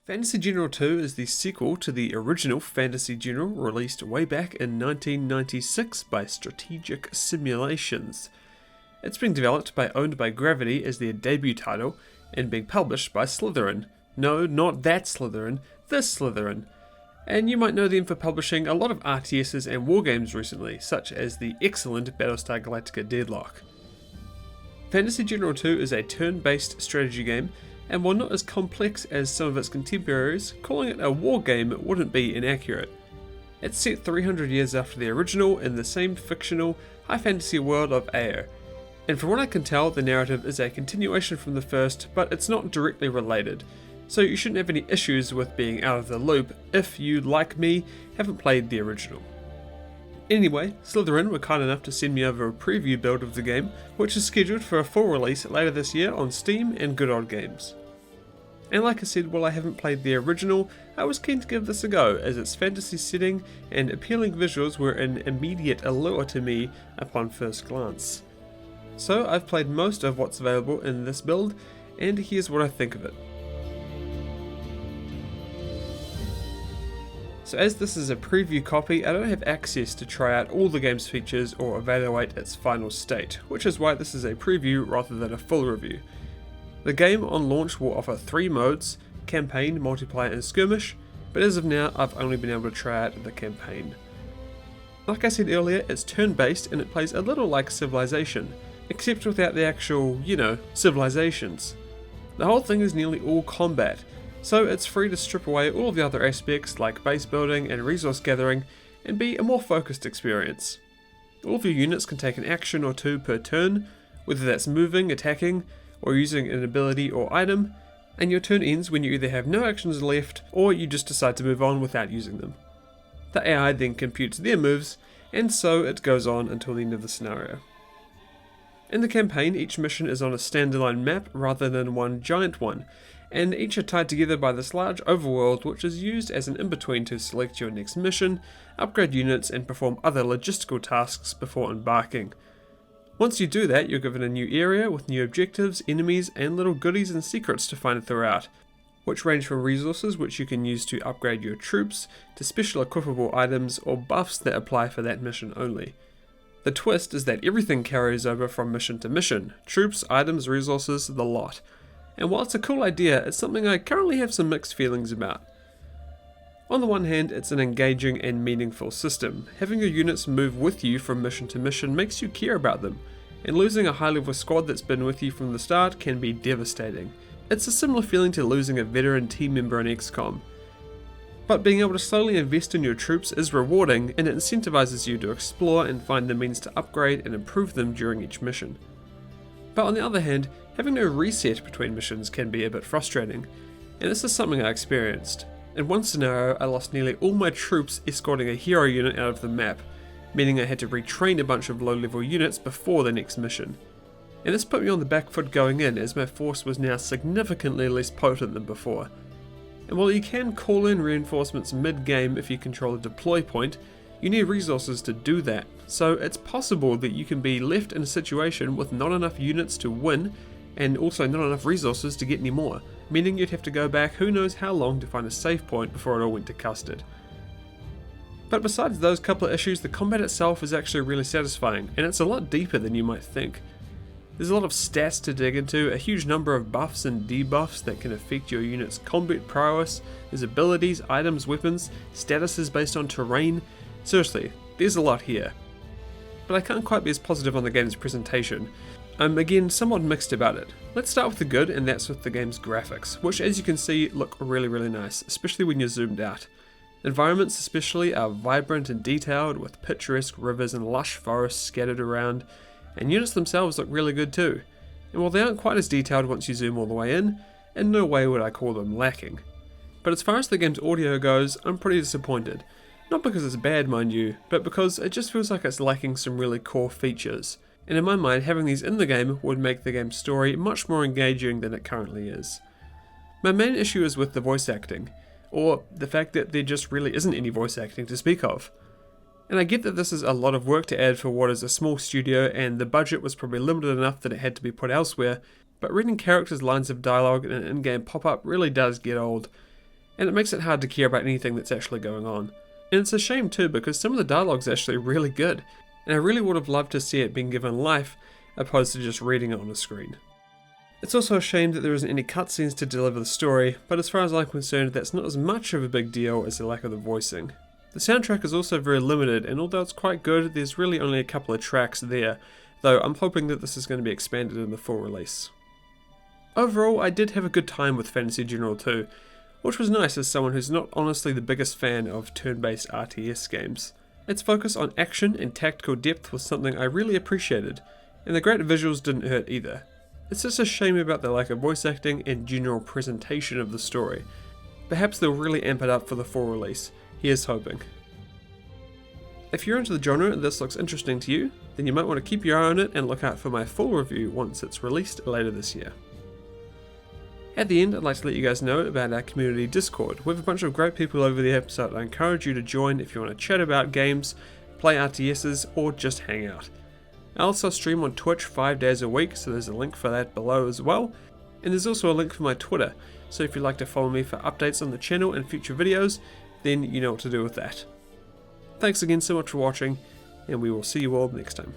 Fantasy General 2 is the sequel to the original Fantasy General released way back in 1996 by Strategic Simulations. It's being developed by Owned by Gravity as their debut title and being published by Slitherine. No, not that Slitherine, this Slitherine. And you might know them for publishing a lot of RTSs and wargames recently, such as the excellent Battlestar Galactica Deadlock. Fantasy General 2 is a turn-based strategy game, and while not as complex as some of its contemporaries, calling it a war game wouldn't be inaccurate. It's set 300 years after the original in the same fictional, high fantasy world of Aer, and from what I can tell the narrative is a continuation from the first, but it's not directly related, so you shouldn't have any issues with being out of the loop if you, like me, haven't played the original. Anyway, Slitherine were kind enough to send me over a preview build of the game, which is scheduled for a full release later this year on Steam and Good Old Games. And like I said, while I haven't played the original, I was keen to give this a go, as its fantasy setting and appealing visuals were an immediate allure to me upon first glance. So I've played most of what's available in this build, and here's what I think of it. So as this is a preview copy, I don't have access to try out all the game's features or evaluate its final state, which is why this is a preview rather than a full review. The game on launch will offer 3 modes, campaign, multiplayer and skirmish, but as of now I've only been able to try out the campaign. Like I said earlier, it's turn-based and it plays a little like Civilization, except without the actual, civilizations. The whole thing is nearly all combat, so it's free to strip away all of the other aspects like base building and resource gathering and be a more focused experience. All of your units can take an action or 2 per turn, whether that's moving, attacking, or using an ability or item, and your turn ends when you either have no actions left or you just decide to move on without using them. The AI then computes their moves, and so it goes on until the end of the scenario. In the campaign, each mission is on a standalone map rather than one giant one, and each are tied together by this large overworld which is used as an in-between to select your next mission, upgrade units and perform other logistical tasks before embarking. Once you do that, you're given a new area with new objectives, enemies and little goodies and secrets to find throughout, which range from resources which you can use to upgrade your troops, to special equipable items or buffs that apply for that mission only. The twist is that everything carries over from mission to mission, troops, items, resources, the lot. And while it's a cool idea, it's something I currently have some mixed feelings about. On the one hand, it's an engaging and meaningful system. Having your units move with you from mission to mission makes you care about them, and losing a high level squad that's been with you from the start can be devastating. It's a similar feeling to losing a veteran team member in XCOM. But being able to slowly invest in your troops is rewarding, and it incentivizes you to explore and find the means to upgrade and improve them during each mission. But on the other hand, having no reset between missions can be a bit frustrating, and this is something I experienced. In one scenario, I lost nearly all my troops escorting a hero unit out of the map, meaning I had to retrain a bunch of low-level units before the next mission. And this put me on the back foot going in, as my force was now significantly less potent than before. And while you can call in reinforcements mid-game if you control a deploy point, you need resources to do that, so it's possible that you can be left in a situation with not enough units to win, and also not enough resources to get any more, meaning you'd have to go back who knows how long to find a save point before it all went to custard. But besides those couple of issues, the combat itself is actually really satisfying, and it's a lot deeper than you might think. There's a lot of stats to dig into, a huge number of buffs and debuffs that can affect your unit's combat prowess, there's abilities, items, weapons, statuses based on terrain. Seriously, there's a lot here. But I can't quite be as positive on the game's presentation. I'm again somewhat mixed about it. Let's start with the good, and that's with the game's graphics, which as you can see look really nice, especially when you're zoomed out. Environments especially are vibrant and detailed, with picturesque rivers and lush forests scattered around, and units themselves look really good too. And while they aren't quite as detailed once you zoom all the way in no way would I call them lacking. But as far as the game's audio goes, I'm pretty disappointed. Not because it's bad, mind you, but because it just feels like it's lacking some really core features. And in my mind, having these in the game would make the game's story much more engaging than it currently is. My main issue is with the voice acting, or the fact that there just really isn't any voice acting to speak of. And I get that this is a lot of work to add for what is a small studio, and the budget was probably limited enough that it had to be put elsewhere, but reading characters' lines of dialogue in an in-game pop-up really does get old. and it makes it hard to care about anything that's actually going on. And it's a shame too, because some of the dialogue's actually really good, and I really would have loved to see it being given life, opposed to just reading it on a screen. It's also a shame that there isn't any cutscenes to deliver the story, but as far as I'm concerned, that's not as much of a big deal as the lack of the voicing. The soundtrack is also very limited, and although it's quite good, there's really only a couple of tracks there, though I'm hoping that this is going to be expanded in the full release. Overall, I did have a good time with Fantasy General 2, which was nice as someone who's not honestly the biggest fan of turn-based RTS games. Its focus on action and tactical depth was something I really appreciated, and the great visuals didn't hurt either. It's just a shame about the lack of voice acting and general presentation of the story. Perhaps they'll really amp it up for the full release. Here's hoping. If you're into the genre and this looks interesting to you, then you might want to keep your eye on it and look out for my full review once it's released later this year. At the end, I'd like to let you guys know about our community Discord. We have a bunch of great people over there, so I encourage you to join if you want to chat about games, play RTSs, or just hang out. I also stream on Twitch 5 days a week, so there's a link for that below as well. And there's also a link for my Twitter, so if you'd like to follow me for updates on the channel and future videos, then you know what to do with that. Thanks again so much for watching, and we will see you all next time.